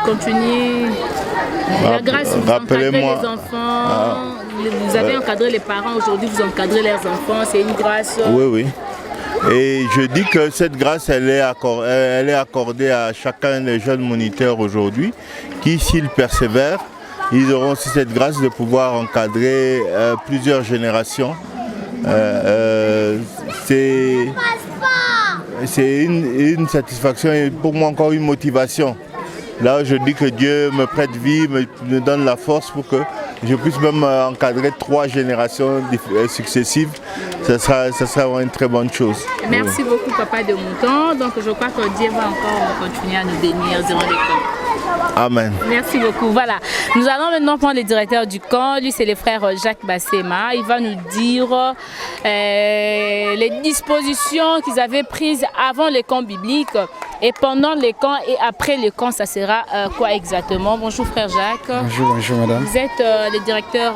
Speaker 1: Continuez. La grâce, vous encadrez les enfants. Vous avez encadré les parents. Aujourd'hui, vous encadrez leurs enfants. C'est une grâce.
Speaker 9: Oui, oui. Et je dis que cette grâce, elle est accordée à chacun des jeunes moniteurs aujourd'hui, qui, s'ils persévèrent, ils auront aussi cette grâce de pouvoir encadrer plusieurs générations. C'est une satisfaction et pour moi encore une motivation. Là, je dis que Dieu me prête vie, me donne la force pour que je puisse même encadrer 3 générations successives. Ça sera une très bonne chose.
Speaker 1: Merci beaucoup, Papa de Mouton. Donc, je crois que Dieu va encore continuer à nous bénir durant les camps.
Speaker 9: Amen.
Speaker 1: Merci beaucoup. Voilà. Nous allons maintenant prendre le directeur du camp. Lui, c'est le frère Jacques Bassema. Il va nous dire les dispositions qu'ils avaient prises avant les camps bibliques. Et pendant les camps et après les camps, ça sera quoi exactement? Bonjour frère Jacques.
Speaker 10: Bonjour madame.
Speaker 1: Vous êtes le directeur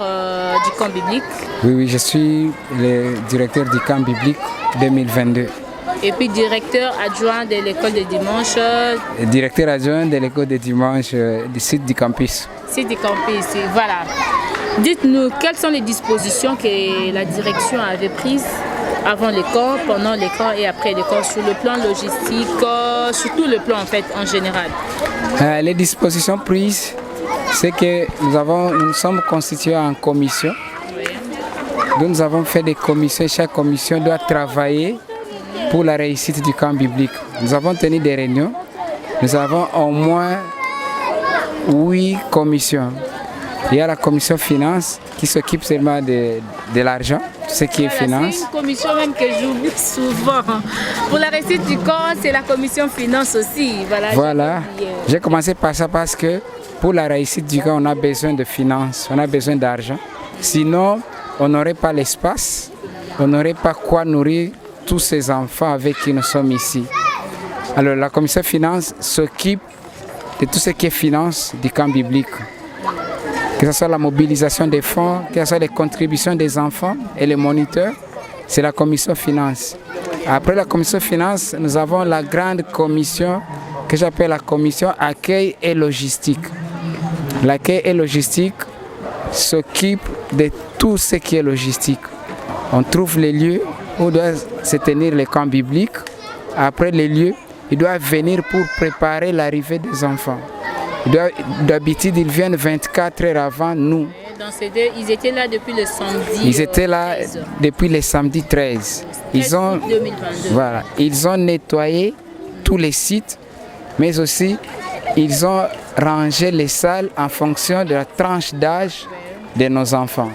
Speaker 1: du camp biblique?
Speaker 10: Oui, je suis le directeur du camp biblique 2022.
Speaker 1: Et puis directeur adjoint de l'école de dimanche.
Speaker 10: Directeur adjoint de l'école de dimanche du site du campus.
Speaker 1: Site du campus, voilà. Dites-nous, quelles sont les dispositions que la direction avait prises avant les camps, pendant les camps et après les camps, sur le plan logistique, sur tout le plan en fait, en général?
Speaker 10: Les dispositions prises, c'est que nous sommes constitués en commission. Oui. Donc nous avons fait des commissions, chaque commission doit travailler pour la réussite du camp biblique. Nous avons tenu des réunions, nous avons au moins 8 commissions. Il y a la commission finance qui s'occupe seulement de l'argent, ce qui est finance.
Speaker 1: C'est une commission même que j'oublie souvent. Pour la réussite du camp, c'est la commission finance aussi.
Speaker 10: Voilà. J'ai commencé par ça parce que pour la réussite du camp, on a besoin de finances, on a besoin d'argent. Sinon, on n'aurait pas l'espace, on n'aurait pas quoi nourrir tous ces enfants avec qui nous sommes ici. Alors la commission finance s'occupe de tout ce qui est finance du camp biblique. Que ce soit la mobilisation des fonds, que ce soit les contributions des enfants et les moniteurs, c'est la commission finance. Après la commission finance, nous avons la grande commission que j'appelle la commission accueil et logistique. L'accueil et logistique s'occupe de tout ce qui est logistique. On trouve les lieux où doivent se tenir les camps bibliques. Après les lieux, ils doivent venir pour préparer l'arrivée des enfants. D'habitude, ils viennent 24 heures avant nous.
Speaker 1: Ils étaient là depuis le samedi.
Speaker 10: Ils étaient là depuis le samedi 13. Ils ont nettoyé tous les sites, mais aussi ils ont rangé les salles en fonction de la tranche d'âge de nos enfants.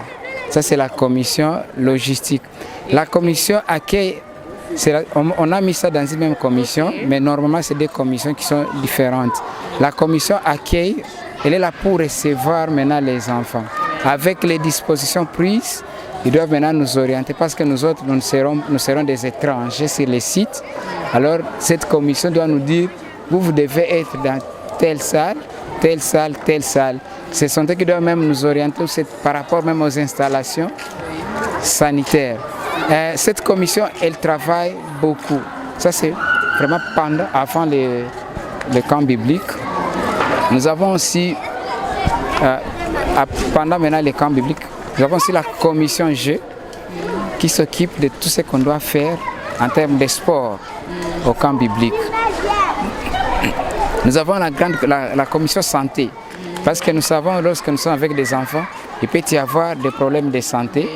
Speaker 10: Ça, c'est la commission logistique. La commission accueil, on a mis ça dans une même commission, mais normalement, c'est des commissions qui sont différentes. La commission accueil, elle est là pour recevoir maintenant les enfants. Avec les dispositions prises, ils doivent maintenant nous orienter parce que nous autres, nous serons des étrangers sur les sites. Alors, cette commission doit nous dire, vous devez être dans telle salle, telle salle, telle salle. Ce sont eux qui doivent même nous orienter par rapport même aux installations sanitaires. Cette commission, elle travaille beaucoup. Ça, c'est vraiment avant les camps bibliques. Nous avons aussi, pendant maintenant les camps bibliques, nous avons aussi la commission jeu qui s'occupe de tout ce qu'on doit faire en termes de sport au camp biblique. Nous avons la commission santé, parce que nous savons lorsque nous sommes avec des enfants, il peut y avoir des problèmes de santé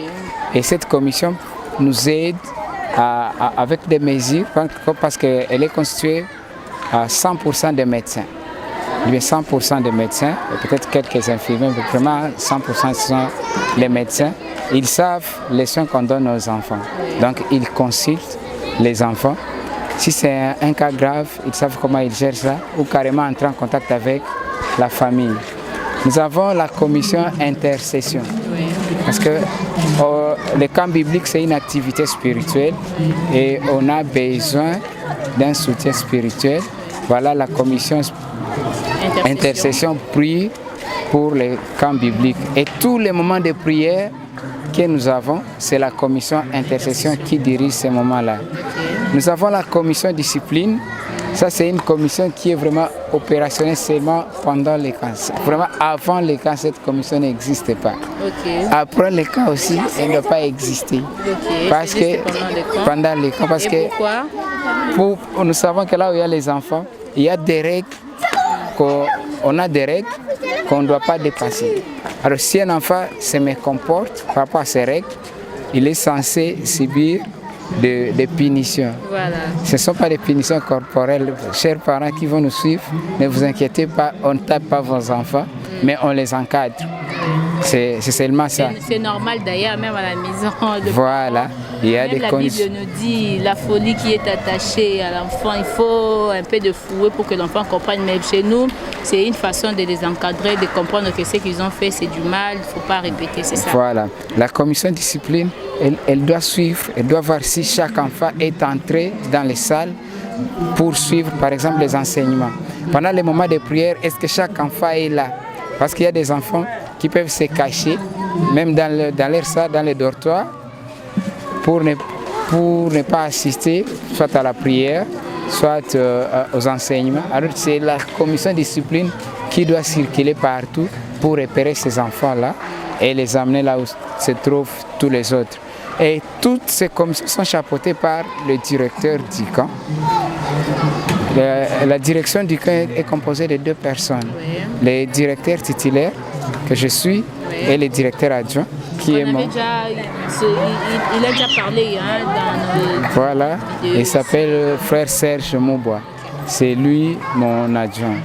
Speaker 10: et cette commission nous aide avec des mesures parce qu'elle est constituée à 100% de médecins. 100% de médecins, et peut-être quelques infirmiers, mais vraiment 100% ce sont les médecins. Ils savent les soins qu'on donne aux enfants. Donc ils consultent les enfants. Si c'est un cas grave, ils savent comment ils gèrent ça ou carrément entrer en contact avec la famille. Nous avons la commission intercession. Parce que le camp biblique, c'est une activité spirituelle et on a besoin d'un soutien spirituel. Voilà la commission intercession prie pour les camps bibliques. Et tous les moments de prière que nous avons, c'est la commission intercession qui dirige ces moments-là. Nous avons la commission discipline. Ça, c'est une commission qui est vraiment opérationnelle seulement pendant les camps. Vraiment, avant les camps, cette commission n'existe pas. Après les camps aussi, elle ne doit pas exister. Parce que pendant les camps, parce que nous savons que là où il y a les enfants, il y a des règles qu'on ne doit pas dépasser. Alors si un enfant se mécomporte par rapport à ces règles, il est censé subir des punitions. Voilà. Ce ne sont pas des punitions corporelles. Chers parents qui vont nous suivre, ne vous inquiétez pas, on ne tape pas vos enfants, mais on les encadre. C'est seulement ça.
Speaker 1: C'est normal d'ailleurs, même à la maison.
Speaker 10: Voilà. Il y a des conditions.
Speaker 1: La Bible nous dit la folie qui est attachée à l'enfant, il faut un peu de fouet pour que l'enfant comprenne. Mais chez nous, c'est une façon de les encadrer, de comprendre que ce qu'ils ont fait, c'est du mal, il ne faut pas répéter, c'est ça.
Speaker 10: Voilà. La commission discipline, elle doit suivre, elle doit voir si chaque enfant est entré dans les salles pour suivre, par exemple, les enseignements. Pendant les moments de prière, est-ce que chaque enfant est là? Parce qu'il y a des enfants qui peuvent se cacher, même dans leur salle, dans les dortoirs, pour ne pas assister soit à la prière, soit aux enseignements. Alors c'est la commission discipline qui doit circuler partout pour repérer ces enfants-là et les amener là où se trouvent tous les autres. Et toutes ces commissions sont chapeautées par le directeur du camp. La direction du camp est composée de 2 personnes. Le directeur titulaire, que je suis, et le directeur adjoint, qui est mon...
Speaker 1: il a déjà parlé dans
Speaker 10: Voilà, il s'appelle frère Serge Moubois. C'est lui mon adjoint.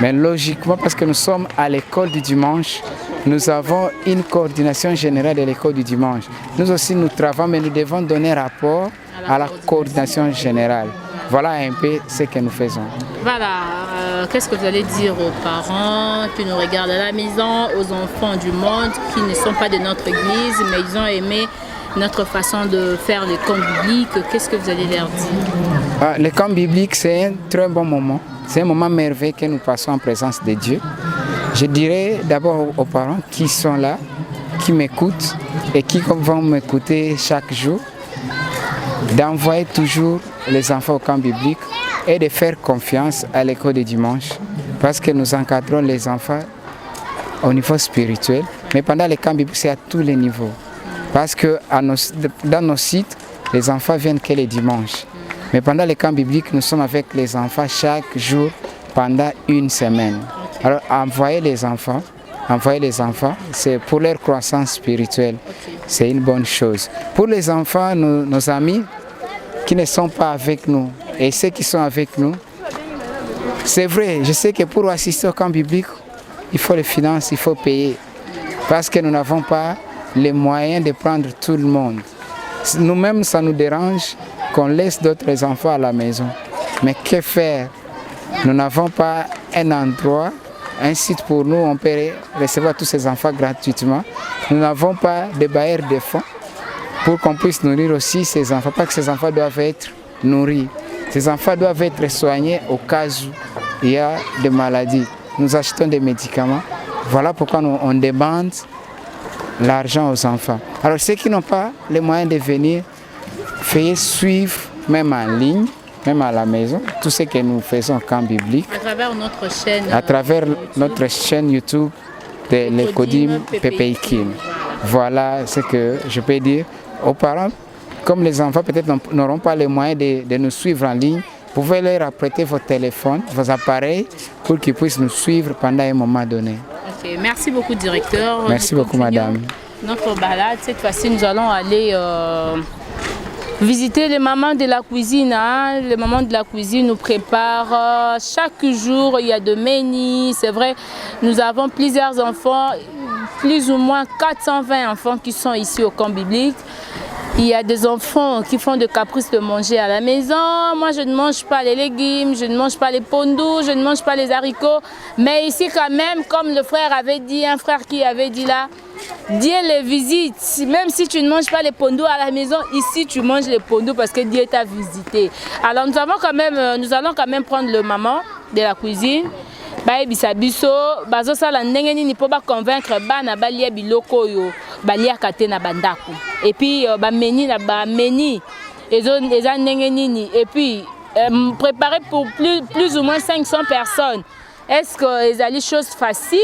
Speaker 10: Mais logiquement, parce que nous sommes à l'école du dimanche, nous avons une coordination générale de l'école du dimanche. Nous aussi, nous travaillons, mais nous devons donner rapport à la coordination générale. Voilà un peu ce que nous faisons.
Speaker 1: Voilà, qu'est-ce que vous allez dire aux parents qui nous regardent à la maison, aux enfants du monde qui ne sont pas de notre église, mais ils ont aimé notre façon de faire les camps bibliques? Qu'est-ce que vous allez leur dire?
Speaker 10: Les camps bibliques, c'est un très bon moment. C'est un moment merveilleux que nous passons en présence de Dieu. Je dirais d'abord aux parents qui sont là, qui m'écoutent et qui vont m'écouter chaque jour, d'envoyer toujours les enfants au camp biblique et de faire confiance à l'école du dimanche parce que nous encadrons les enfants au niveau spirituel, mais pendant les camps bibliques, c'est à tous les niveaux. Parce que dans nos sites, les enfants viennent que les dimanches. Mais pendant les camps bibliques, nous sommes avec les enfants chaque jour pendant 1 semaine. Alors, envoyer les enfants, c'est pour leur croissance spirituelle. C'est une bonne chose. Pour les enfants, nos amis qui ne sont pas avec nous et ceux qui sont avec nous, c'est vrai, je sais que pour assister au camp biblique, il faut les finances, il faut payer. Parce que nous n'avons pas les moyens de prendre tout le monde. Nous-mêmes, ça nous dérange qu'on laisse d'autres enfants à la maison. Mais que faire? Nous n'avons pas un endroit, un site pour nous, on peut recevoir tous ces enfants gratuitement. Nous n'avons pas de bailleurs de fonds pour qu'on puisse nourrir aussi ces enfants, parce que ces enfants doivent être nourris. Ces enfants doivent être soignés au cas où il y a des maladies. Nous achetons des médicaments. Voilà pourquoi on demande l'argent aux enfants. Alors ceux qui n'ont pas les moyens de venir, veuillez suivre, même en ligne, même à la maison, tout ce que nous faisons au camp biblique. À travers notre chaîne. À travers notre chaîne YouTube de l'Ecodim Pepeikin. Voilà ce que je peux dire aux parents. Comme les enfants peut-être n'auront pas les moyens de nous suivre en ligne, vous pouvez leur apprêter vos téléphones, vos appareils pour qu'ils puissent nous suivre pendant un moment donné.
Speaker 1: Okay. Merci beaucoup, directeur.
Speaker 10: Merci beaucoup, madame.
Speaker 1: Notre balade, cette fois-ci, nous allons aller visiter les mamans de la cuisine. Hein. Les mamans de la cuisine nous préparent. Chaque jour, il y a de menus. C'est vrai, nous avons plusieurs enfants, plus ou moins 420 enfants qui sont ici au camp biblique. Il y a des enfants qui font des caprices de manger à la maison. Moi, je ne mange pas les légumes, je ne mange pas les pondous, je ne mange pas les haricots. Mais ici, quand même, comme le frère avait dit, un frère qui avait dit là, Dieu les visite. Même si tu ne manges pas les pondous à la maison, ici, tu manges les pondous parce que Dieu t'a visité. Alors, nous allons quand même prendre le maman de la cuisine. Bayebisa biso bazo sala ndenge nini po ba convaincre bana balia biloko yo balia kate na bandako et puis ba meni na ba meni eza ndenge nini et puis préparer pour plus ou moins 500 personnes. Est-ce que ezali chose facile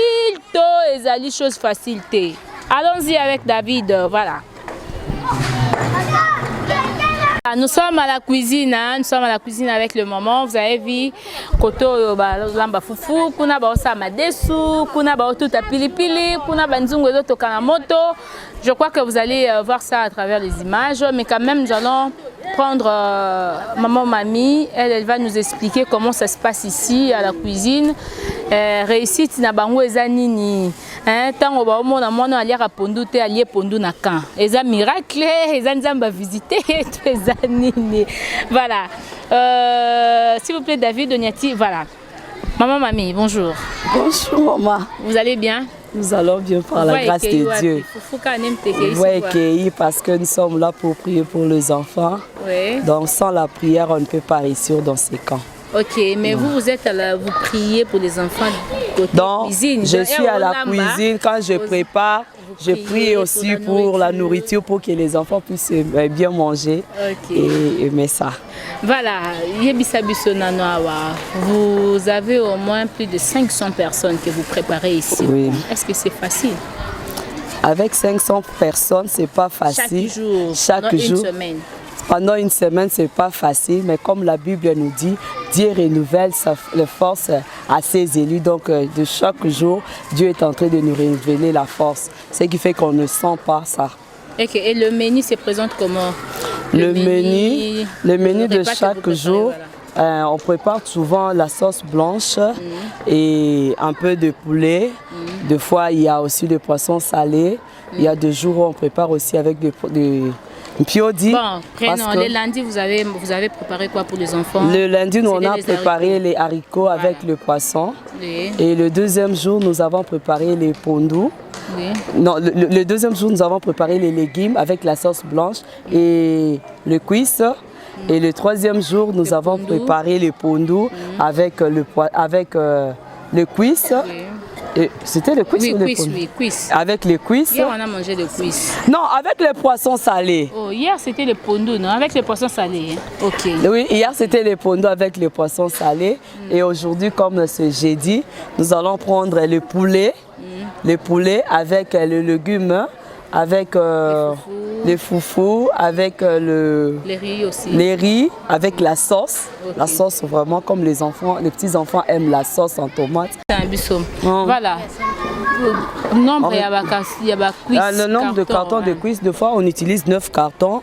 Speaker 1: to ezali chose facilité? Allons-y avec David, voilà. Nous sommes à la cuisine, hein? Nous sommes à la cuisine avec le maman. Vous avez vu, koto lamba fufu, kuna ba osama desu, kuna ba otuta pilipili, kuna banzungu ezo tokana moto. Je crois que vous allez voir ça à travers les images, mais quand même nous allons prendre maman Mamie. Elle va nous expliquer comment ça se passe ici à la cuisine. Réussite na bango ezanini. Tango ba omona mwana aliaka pondu te alie pondu na kan. Eza miracle, eza nzamba visiter ezanini. Voilà. S'il vous plaît David Onyati, voilà. Maman Mamie, bonjour.
Speaker 11: Bonjour maman.
Speaker 1: Vous allez bien?
Speaker 11: Nous allons bien par la grâce de Dieu. Oui, accueillis parce que nous sommes là pour prier pour les enfants. Oui. Donc sans la prière, on ne peut pas réussir dans ces camps.
Speaker 1: Ok, mais vous êtes là, vous priez pour les enfants côté cuisine.
Speaker 11: Je suis à la cuisine, quand je prépare, je prie aussi pour la nourriture, pour que les enfants puissent bien manger et aimer ça.
Speaker 1: Voilà, vous avez au moins plus de 500 personnes que vous préparez ici. Oui. Est-ce que c'est facile?
Speaker 11: Avec 500 personnes, c'est pas facile. Chaque jour. Une semaine. Pendant une semaine, c'est pas facile, mais comme la Bible nous dit, Dieu renouvelle les forces à ses élus. Donc, de chaque jour, Dieu est en train de nous révéler la force. Ce qui fait qu'on ne sent pas ça.
Speaker 1: Et le menu se présente comment?
Speaker 11: Le menu de chaque jour, on prépare souvent la sauce blanche et un peu de poulet. Des fois, il y a aussi des poissons salés. Il y a des jours où on prépare aussi avec des piodi.
Speaker 1: Bon, le lundi, vous avez préparé quoi pour les enfants?
Speaker 11: Le lundi, nous on a préparé les haricots avec le poisson. Oui. Et le deuxième jour, nous avons préparé les pondous. Oui. Non, le deuxième jour, nous avons préparé les légumes avec la sauce blanche et le cuisse. Et le troisième jour, nous avons préparé les pondous avec le cuisse. Oui. C'était le cuisse ou le pondou? Oui, cuisse. Avec les cuisses.
Speaker 1: Hier, on a mangé le cuisse.
Speaker 11: Non, avec les poissons salés.
Speaker 1: Oh, hier, c'était le pondou, non? Avec les poissons salés. Hein? Ok.
Speaker 11: Oui, hier, c'était le pondou avec les poissons salés. Et aujourd'hui, comme c'est jeudi, nous allons prendre le poulet avec le légume, avec les foufous, avec
Speaker 1: les riz aussi.
Speaker 11: Les riz, avec la sauce. Okay. La sauce, vraiment, comme les petits-enfants aiment la sauce en tomate.
Speaker 1: C'est un bissom. Voilà. Le nombre de
Speaker 11: cartons de cuisse, des fois, on utilise 9 cartons.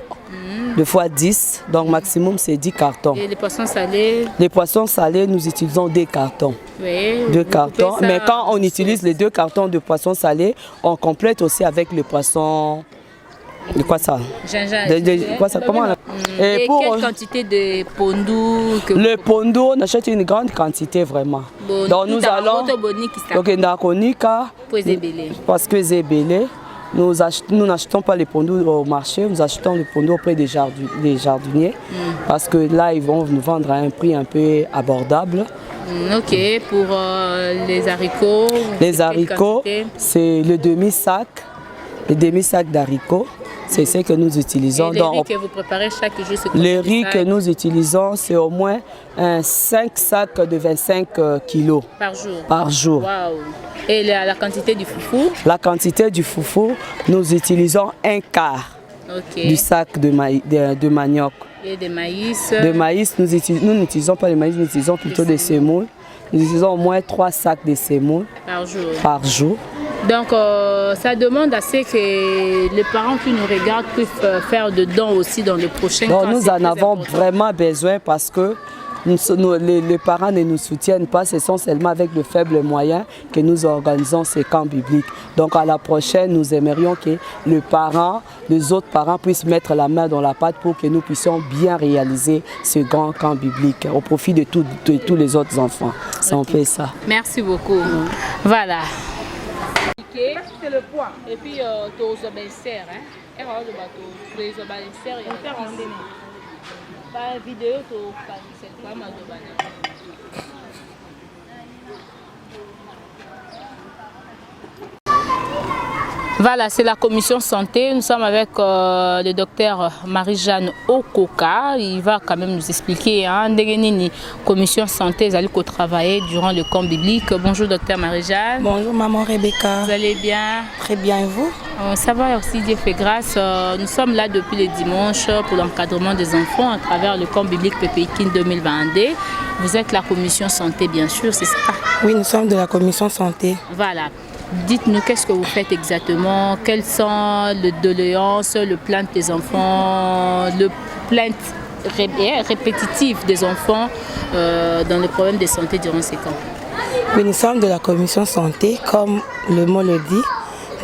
Speaker 11: 2 fois 10, donc maximum c'est 10 cartons.
Speaker 1: Et les poissons salés?
Speaker 11: Les poissons salés, nous utilisons 2 cartons.
Speaker 1: Oui,
Speaker 11: 2 cartons, mais quand on utilise les 2 cartons de poissons salés, on complète aussi avec le poisson... De quoi ça?
Speaker 1: Gingembre.
Speaker 11: Quoi ça? Comment
Speaker 1: Et pour quelle quantité de pondu que
Speaker 11: le pondu, on achète une grande quantité vraiment.
Speaker 1: Bon,
Speaker 11: donc nous allons... Donc parce que Zébélé, nous n'achetons pas les pondus au marché, nous achetons les pondus auprès des jardiniers. Parce que là, ils vont nous vendre à un prix un peu abordable.
Speaker 1: Ok, pour les haricots?
Speaker 11: Les haricots, c'est le demi-sac. Le demi-sac d'haricots. C'est ce que nous utilisons.
Speaker 1: Et le riz que vous préparez chaque jour, c'est
Speaker 11: le riz que nous utilisons, c'est au moins 5 sacs de 25 kilos.
Speaker 1: Par jour?
Speaker 11: Par jour.
Speaker 1: Wow. Et la quantité du foufou? La quantité du foufou,
Speaker 11: nous utilisons 1/4 du sac de manioc.
Speaker 1: Et de maïs?
Speaker 11: De maïs, nous n'utilisons pas le maïs, nous utilisons plutôt des semoule. Nous utilisons au moins 3 sacs de semoule par jour.
Speaker 1: Donc, ça demande assez que les parents qui nous regardent puissent faire de dons aussi dans le prochain
Speaker 11: cas. Nous en avons vraiment besoin parce que les parents ne nous soutiennent pas. Ce sont seulement avec de faibles moyens que nous organisons ces camps bibliques. Donc, à la prochaine, nous aimerions que les autres parents puissent mettre la main dans la pâte pour que nous puissions bien réaliser ce grand camp biblique au profit de tous les autres enfants. C'est un peu ça.
Speaker 1: Merci beaucoup. Voilà. C'est le poids. Et puis, tu as aussi un serre. Et on a vidéo, voilà, c'est la commission santé. Nous sommes avec le docteur Marie-Jeanne Okoka. Il va quand même nous expliquer. La commission santé, vous allez travailler durant le camp biblique. Bonjour docteur Marie-Jeanne.
Speaker 12: Bonjour maman Rebecca.
Speaker 1: Vous allez bien?
Speaker 12: Très bien, et vous?
Speaker 1: Ça va aussi, Dieu fait grâce. Nous sommes là depuis le dimanche pour l'encadrement des enfants à travers le camp biblique Pépéikine 2022. Vous êtes la commission santé, bien sûr, c'est ça?
Speaker 12: Oui, nous sommes de la commission santé.
Speaker 1: Voilà. Dites-nous, qu'est-ce que vous faites exactement? Quelles sont les doléances, le plainte des enfants, le plainte répétitive des enfants dans les problèmes de santé durant ces camps?
Speaker 12: Oui, nous sommes de la commission santé, comme le mot le dit.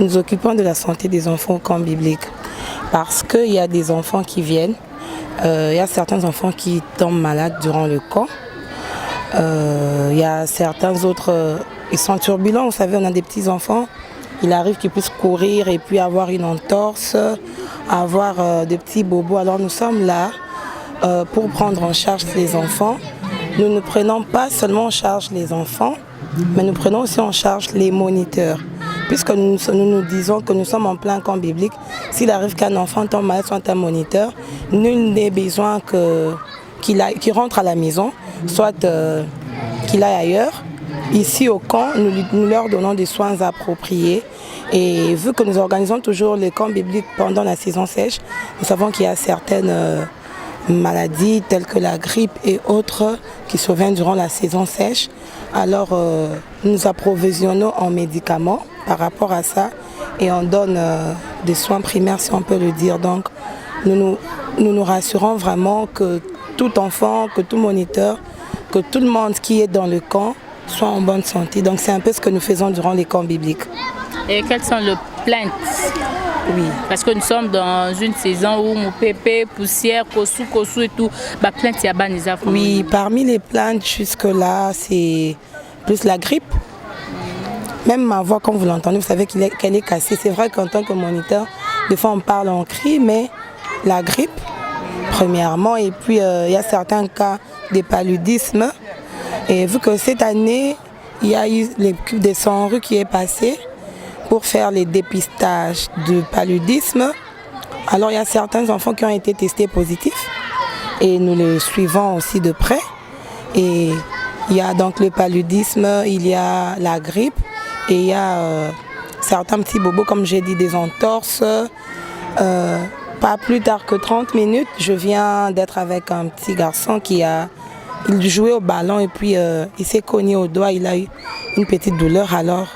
Speaker 12: Nous nous occupons de la santé des enfants au camp biblique. Parce qu'il y a des enfants qui viennent, il y a certains enfants qui tombent malades durant le camp. Il y a certains autres... Ils sont turbulents, vous savez, on a des petits enfants. Il arrive qu'ils puissent courir et puis avoir une entorse, avoir des petits bobos. Alors nous sommes là pour prendre en charge les enfants. Nous ne prenons pas seulement en charge les enfants, mais nous prenons aussi en charge les moniteurs. Puisque nous disons que nous sommes en plein camp biblique, s'il arrive qu'un enfant tombe malade, soit un moniteur, nul n'est besoin qu'il rentre à la maison, soit qu'il aille ailleurs. Ici au camp, nous leur donnons des soins appropriés. Et vu que nous organisons toujours les camps bibliques pendant la saison sèche, nous savons qu'il y a certaines maladies telles que la grippe et autres qui surviennent durant la saison sèche. Alors nous approvisionnons en médicaments par rapport à ça et on donne des soins primaires si on peut le dire. Donc nous nous rassurons vraiment que tout enfant, que tout moniteur, que tout le monde qui est dans le camp soit en bonne santé. Donc c'est un peu ce que nous faisons durant les camps bibliques.
Speaker 1: Et quelles sont les plaintes?
Speaker 12: Oui.
Speaker 1: Parce que nous sommes dans une saison où mon pépé, poussière, kosu et tout, plainte y a banisa.
Speaker 12: Oui, parmi les plaintes jusque-là, c'est plus la grippe. Même ma voix, quand vous l'entendez, vous savez qu'elle est cassée. C'est vrai qu'en tant que moniteur, des fois on parle, on crie, mais la grippe, premièrement, et puis il y a certains cas de paludisme. Et vu que cette année, il y a eu l'équipe de Sanru qui est passée pour faire les dépistages du paludisme. Alors il y a certains enfants qui ont été testés positifs et nous les suivons aussi de près. Et il y a donc le paludisme, il y a la grippe et il y a certains petits bobos, comme j'ai dit, des entorses. Pas plus tard que 30 minutes, je viens d'être avec un petit garçon il jouait au ballon et puis il s'est cogné au doigt, il a eu une petite douleur. Alors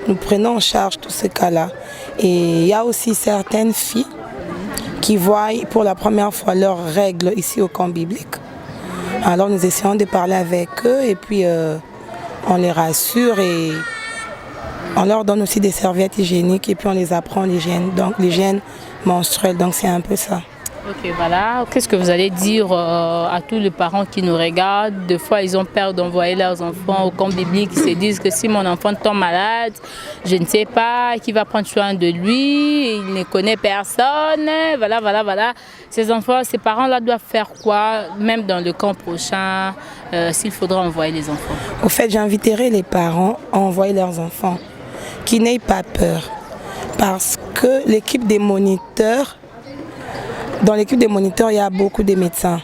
Speaker 12: nous prenons en charge tous ces cas-là. Et il y a aussi certaines filles qui voient pour la première fois leurs règles ici au camp biblique. Alors nous essayons de parler avec eux et puis on les rassure et on leur donne aussi des serviettes hygiéniques et puis on les apprend l'hygiène menstruelle. Donc c'est un peu ça.
Speaker 1: Ok, voilà. Qu'est-ce que vous allez dire à tous les parents qui nous regardent? Des fois, ils ont peur d'envoyer leurs enfants au camp biblique. Ils se disent que si mon enfant tombe malade, je ne sais pas qui va prendre soin de lui. Il ne connaît personne. Voilà. Ces enfants, ces parents-là doivent faire quoi, même dans le camp prochain, s'il faudra envoyer les enfants?
Speaker 12: Au fait, j'inviterai les parents à envoyer leurs enfants, qui n'aient pas peur. Parce que l'équipe des moniteurs, dans l'équipe des moniteurs, il y a beaucoup de médecins.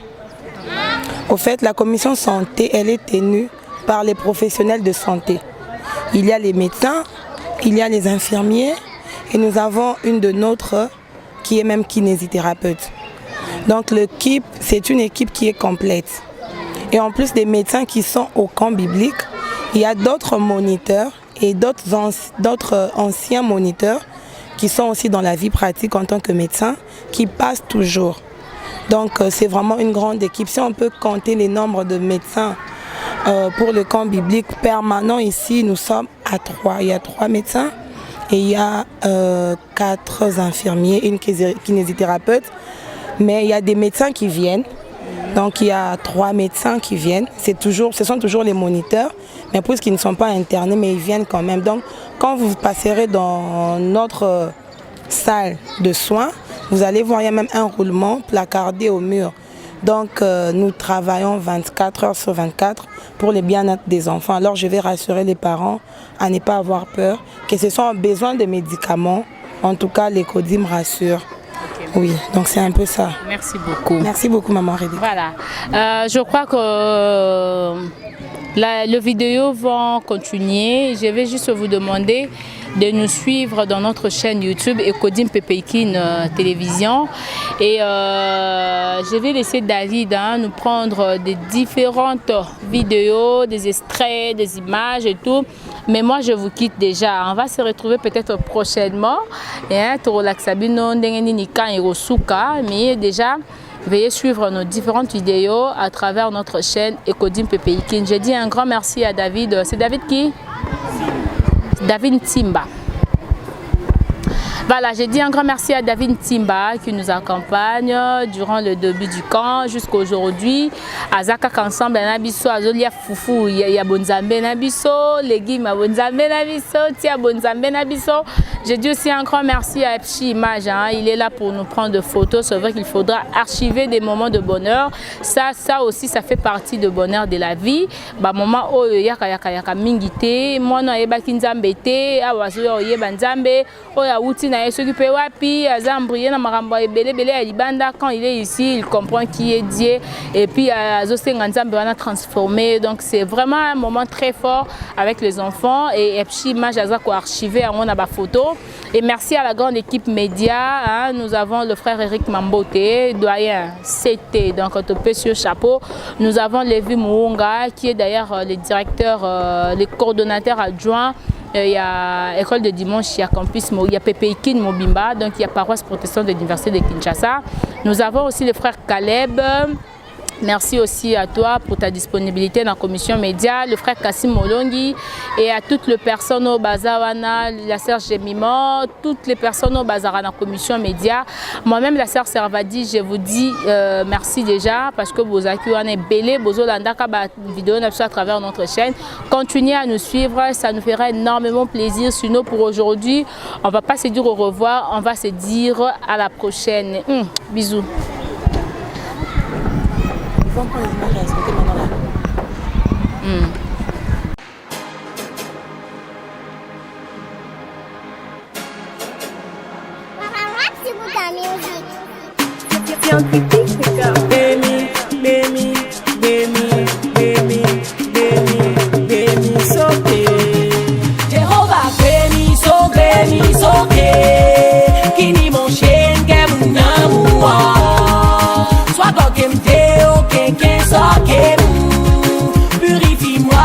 Speaker 12: Au fait, la commission santé, elle est tenue par les professionnels de santé. Il y a les médecins, il y a les infirmiers et nous avons une de nôtres qui est même kinésithérapeute. Donc l'équipe, c'est une équipe qui est complète. Et en plus des médecins qui sont au camp biblique, il y a d'autres moniteurs et d'autres anciens moniteurs qui sont aussi dans la vie pratique en tant que médecins, qui passent toujours. Donc c'est vraiment une grande équipe. Si on peut compter les nombres de médecins pour le camp biblique permanent ici, nous sommes à 3. Il y a 3 médecins et il y a 4 infirmiers, une kinésithérapeute. Mais il y a des médecins qui viennent. Donc il y a 3 médecins qui viennent. Ce sont toujours les moniteurs, mais puisqu'ils ne sont pas internés, mais ils viennent quand même. Donc quand vous passerez dans notre salle de soins, vous allez voir, il y a même un roulement placardé au mur. Donc nous travaillons 24 heures sur 24 pour le bien-être des enfants. Alors je vais rassurer les parents à ne pas avoir peur, que ce soit besoin de médicaments. En tout cas, l'Ecodim rassure. Oui, donc c'est un peu ça.
Speaker 1: Merci beaucoup.
Speaker 12: Merci beaucoup, maman Rédé.
Speaker 1: Voilà. Je crois que les vidéos vont continuer. Je vais juste vous demander de nous suivre dans notre chaîne YouTube Ecodim Pepeikin Télévision. Et je vais laisser David nous prendre des différentes vidéos, des extraits, des images et tout. Mais moi, je vous quitte déjà. On va se retrouver peut-être prochainement. Mais déjà, veuillez suivre nos différentes vidéos à travers notre chaîne Ecodim Pepeikin. Je dis un grand merci à David. C'est David qui? David Timba. Voilà, j'ai dit un grand merci à David Timba qui nous accompagne durant le début du camp jusqu'à aujourd'hui. Azaka ensemble nabiso azolia fufu ya bonzambe nabiso, légumes à bonzambe nabiso, tia bonzambe nabiso. J'ai dit aussi un grand merci à Epchi Image, il est là pour nous prendre des photos. C'est vrai qu'il faudra archiver des moments de bonheur. Ça aussi, ça fait partie du bonheur de la vie. Ba moment o yaka mingite, moi no yeba kinzambe te, awazo yeba nzambe, o ya uti na s'occuper wapi, azambrier na marambo ebele ya libanda. Quand il est ici, il comprend qui est Dieu et puis azosenga nzambe wana transformé. Donc c'est vraiment un moment très fort avec les enfants et Epchi Image azako archiver en na ba photo. Et merci à la grande équipe média. Nous avons le frère Eric Mambote, doyen CT, donc sur chapeau. Nous avons Lévi Mouunga, qui est d'ailleurs le directeur, le coordonnateur adjoint. Il y a École de Dimanche, il y a Campus, il y a Pepeikin Mobimba, donc il y a Paroisse Protestante de l'Université de Kinshasa. Nous avons aussi le frère Caleb. Merci aussi à toi pour ta disponibilité dans la commission média, le frère Kassim Molongi et à toutes les personnes au Bazawana, la sœur Gemimo, toutes les personnes au Bazara dans la commission média. Moi-même, la sœur Servadi, je vous dis merci déjà parce que vous avez belé, vous avez vidéo à travers notre chaîne. Continuez à nous suivre, ça nous fera énormément plaisir. Sinon, pour aujourd'hui, on ne va pas se dire au revoir, on va se dire à la prochaine. Bisous.
Speaker 12: On prend les images à respecter maintenant là.
Speaker 13: Jehovah, Bemi, soke. Kini mon chien, Gemunamua. Sois dans Game Teo, Kenken, Soke. Purifie-moi.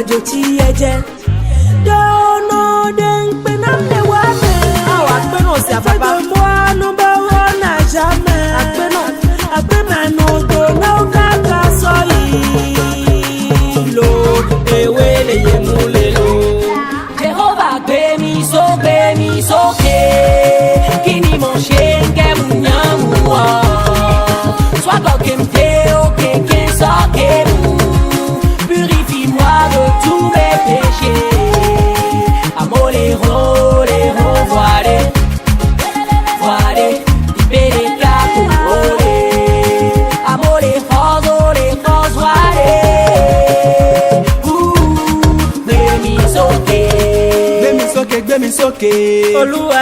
Speaker 13: joti eje. Dono den penam le wame. Awa peno si afapa. Fede moi number one à jamais. Apeno, apena no do no kaka soyi. Lo, ewe le yemule lo. Jehovah gbemi soke. Kini mon shenge munyamua. Swago kemte o keke soke mu. Purifie-moi de tous mes péchés. Amole ro, voile, libere capo, amole rose, voile. Gbemi soke. Olúwa